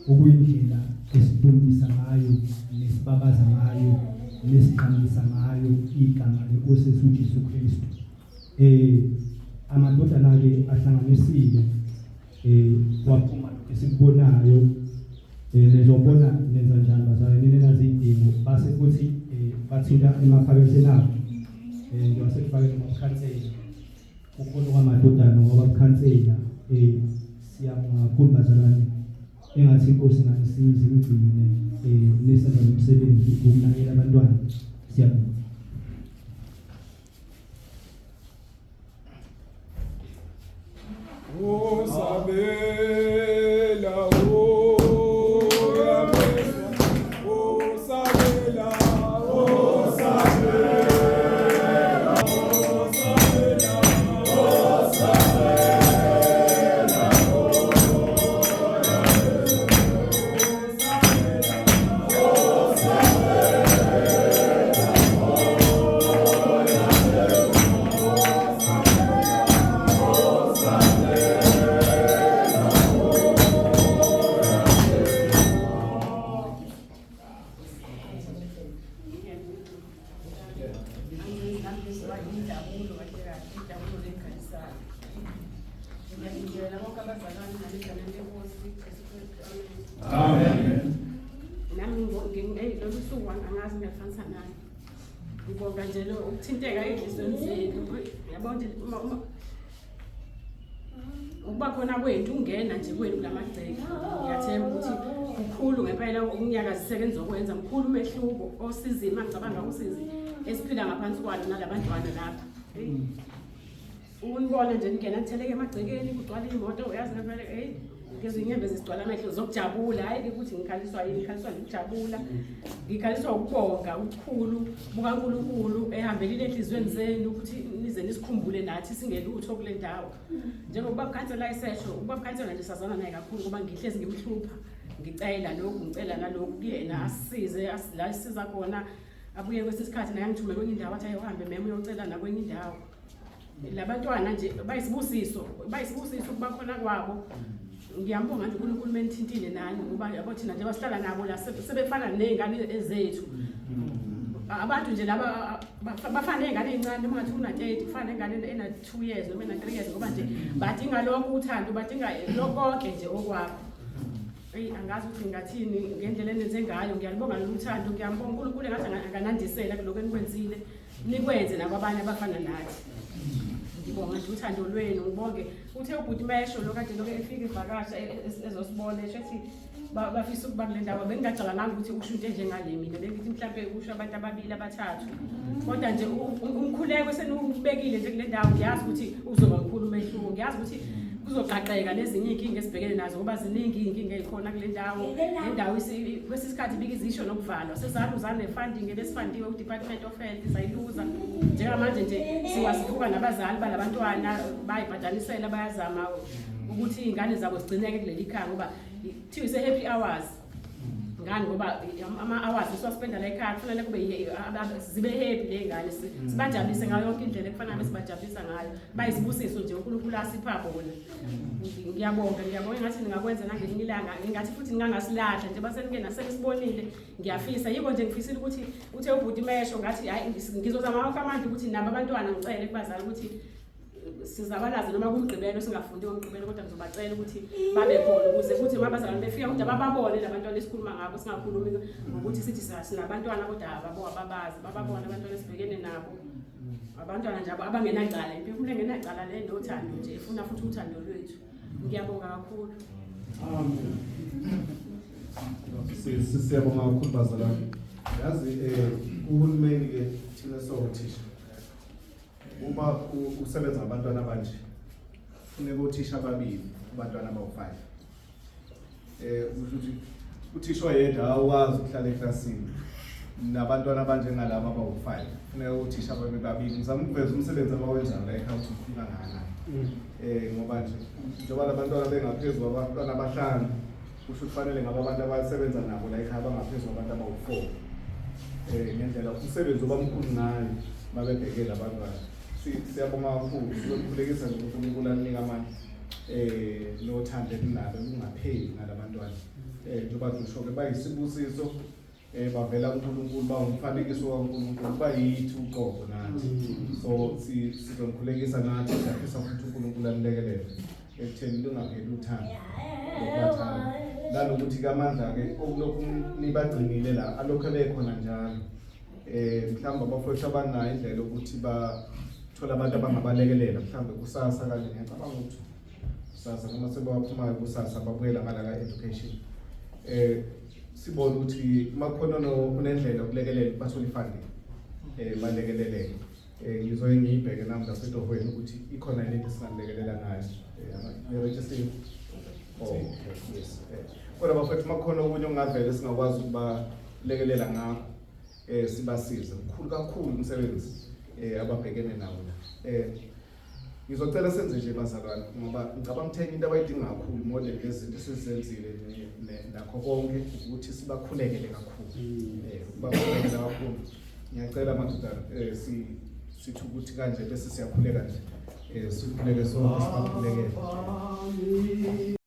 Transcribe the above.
okuyindlela esidumisa ngayo nesibabaza ngayo nesiqhamisa ngayo igama lenkosi yethu uJesu Kristu. Amadodana ke ahlanganisile waphuma lokho esikubonayo nezobona nenza njani bazalwane ninazi idingo base futhi bathinta emaphaketheni abo ngiwasekufakela ngokukhansela ukubona kwamadodana ngoba ukhansela siyabonga kakhulu bazalwane engathi inkosi ngasisize igcine nesenza umsebenzi wokunakekela abantwana siyabonga. Amen. Nami ngilolusuku angazi ngiyafanisa nani. Ngibonga nje lo ukuthinteka ehlizweni zenu. Yabona nje ukuba khona kwethu ungena nje kwenu lamagceke. Ngiyathemba ukuthi kukhulu ngempela ukunyakaziseka enizokwenza mkhulu umehluko osizi mangicabanga usizi esiphila ngaphansi kwalo nalabantwana lapha. Unibona nje ngena ngitheleke emagcekeni kugcwala imoto uyazi ngempela ngeze inyembe zigcwala amehlo zokujabula hayi ukuthi ngikhaliswa yini ngikhaliswa ukujabula ngikhaliswa ukubonga ukukhulu bukaNkulunkulu ehambelile enhlizweni zenu ukuthi nize nisikhumbule nathi singelutho kule ndawo njengoba ukhansela isesho ubaba ukhansela nje sazana naye kakhulu ngoba ngihlezi ngimhlupha ngicela lokhu ngicela nalokhu kuyena asisize la sisiza khona abuye kwesikhathi naye ngithume kwenye indawo athi ayohambe memo uyocela na kwenye indawo labantwana nje bayisibusiso kuba khona kwabo. Ngiyambonga nje uNkulunkulu menithintile nani ngoba yabo thina nje basihlala nabo la sebefana nezingane ezethu. Abantu nje laba bafana nezingane ezincane uma ngathi una-30 kufana nezingane ena 2 years noma ena 3 years ngoba nje badinga lokho uthando badinga konke nje okwabo. Angazi ukuthi ngathini ngendlela enenze ngayo ngiyalibonga lolu thando ngiyambonga uNkulunkulu engathi anganandisela kuloko enikwenzile nikwenze nakwabanye abafana nathi. Ngibonga nje uthando lwenu ngibonge uthe ubhuti Mesho lo kade lokho efika ivakasha ezosibona ethi bafisa ukuba kule ndawo bengingacabanga ukuthi ushunte njengale mina bengithi mhlawumbe kusho abantu ababili abathathu kodwa nje umkhuleko senubekile nje kule ndawo ngiyazi ukuthi uzoba mkhulu umehluko ngiyazi ukuthi kuzoqaqeka nezinye inkinga esibhekene nazo ngoba ziningi inkinga ezikhona kule ndawo le ndawo kwesikhathi bikizisho nokuvalwa sesazana nefunding ebesifandiwe ku Department of Health sayiluza njengamanje nje siwasifuka nabazali balabantwana bayibhadanisela bayazama ukuthi izingane zabo zigcineke kuleli khaya ngoba kuthiwa ise happy hours ngani ngoba ama hours siwaspenda la ekhaya kufanele kube zibe happy le ngane sibajabulise ngayo yonke indlela ekufanele besibajabulisa ngayo bayisibusiso nje uNkulunkulu asipha bona. Ngiyabonga ngathi ningakwenza nangelinye ilanga ngathi futhi ningangasilahla nje basenike nasenisibonile ngiyafisa yiko nje ngifisile ukuthi uthe ubhuti Mesho ngathi hayi ngizozama wonke amandla ukuthi nabo abantwana ngicele kubazali ukuthi sizabalaza noma kumgqibelo singafundi ngomgqibelo kodwa ngizobacela ukuthi babe khona ukuze futhi mabazalwane befika kodwa bababone labantwana esikhuluma ngabo singakhulumi ngokuthi sithi sinabantwana kodwa ababazi bababone abantwana esibhekene nabo abantwana nje abangenacala impilo engenacala le nothando nje ifuna futhi uthando lwethu. Ngiyabonga kakhulu. Amen. Siyabonga kakhulu bazalwane. Yazi uhulumeni ke thina sowuthisha uma usebenza ngabantwana abanje funeka uthisha ababili abantwana abawu5 ukuthi uthisha oyedwa awazi ukuhlala eklasini nabantwana abanje ngalabo abawu5 funeka uthisha ababili ngizama ukuveza umsebenzi abawenzayo la ekhaya ukuthi ufika ngani ngoba nje njengoba labantwana bengaphezulu abantwana abahlanu kusho kufanele ngaba abantu abasebenza nabo la ekhaya bangaphezulu abantu abawu4 ngendlela umsebenzi obamkhulu ngayo babebhekela abantwana. Siyabonga kakhulu sizokhulekisa nje uNkulunkulu anika amandla nothando kunabo kungapheli nalabantwana njengoba ngisho-ke bayisibusiso bavela kuNkulunkulu bawumfanekiso kaNkulunkulu bayithu uqobo nathi. So sizomkhulekisa nathi siyafisa futhi uNkulunkulu anilekelele ekutheni lingapheli uthando lokubathanda. Nanokuthi-ke amandla-ke okulokhu nibagcinile la alokhu ebekhona njalo. Mhlawumbe abafowethu abanayo indlela yokuthi bathola abantu abangabalekelela mhlawumbe kusasa kanje ngiyacabanga ukuthi kusasa noma sebawaphumayo kusasa babuyela ngala ka-education. Sibone ukuthi makhona kunendlela yokulekelela bathole ifunding balekeleleke. Ngizoye ngiyibheke nami ngasedorhweni ukuthi ikhona yini into esingalekelela ngayo. Register. Oh, yes. Kodwa bafethu makhona okunye ongavele singakwazi ukubalekelela ngakho sibasize. Mkhulu kakhulu umsebenzi ababhekene nawo la. Ngizocela senze nje bazalwane ngoba ngicabanga ukuthi into abayidinga kakhulu more than lezinto esizenzile nakho konke ukuthi sibakhulekele kakhulu. Bakhulekele kakhulu. Ngiyacela madodana sithi ukuthi kanje bese siyakhuleka nje. Sikhuleke sonke sibakhulekele.